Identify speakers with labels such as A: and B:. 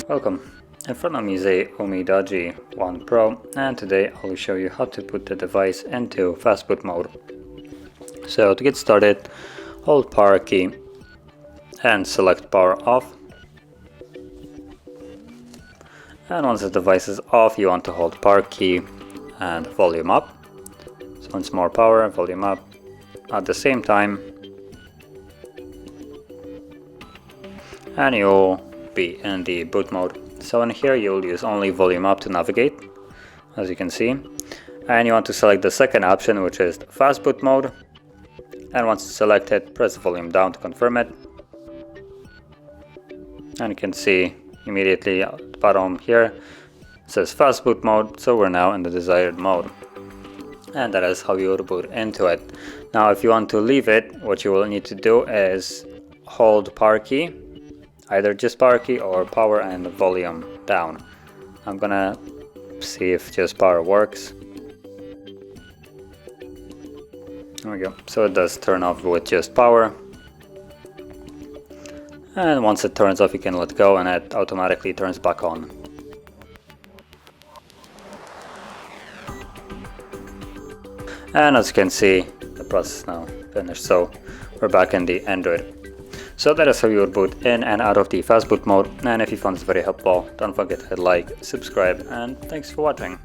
A: Welcome. In front of me is a Umidigi One Pro, and today I will show you how to put the device into Fastboot mode. So to get started, hold power key and select power off. And once the device is off, you want to hold power key and volume up. So once more power, volume up at the same time, and you'll be in the boot mode. So in here you'll use only volume up to navigate, as you can see, and you want to select the second option, which is the Fastboot mode, and once you select it, press volume down to confirm it, and you can see immediately at the bottom here it says Fastboot mode, so we're now in the desired mode, and that is how you would boot into it. Now if you want to leave it, what you will need to do is hold power key, either just power key or power and volume down. I'm gonna see if just power works. There we go. So it does turn off with just power. And once it turns off, you can let go and it automatically turns back on. And as you can see, the process is now finished. So we're back in the Android. So that is how you would boot in and out of the Fastboot mode, and if you found this very helpful, don't forget to hit like, subscribe, and thanks for watching.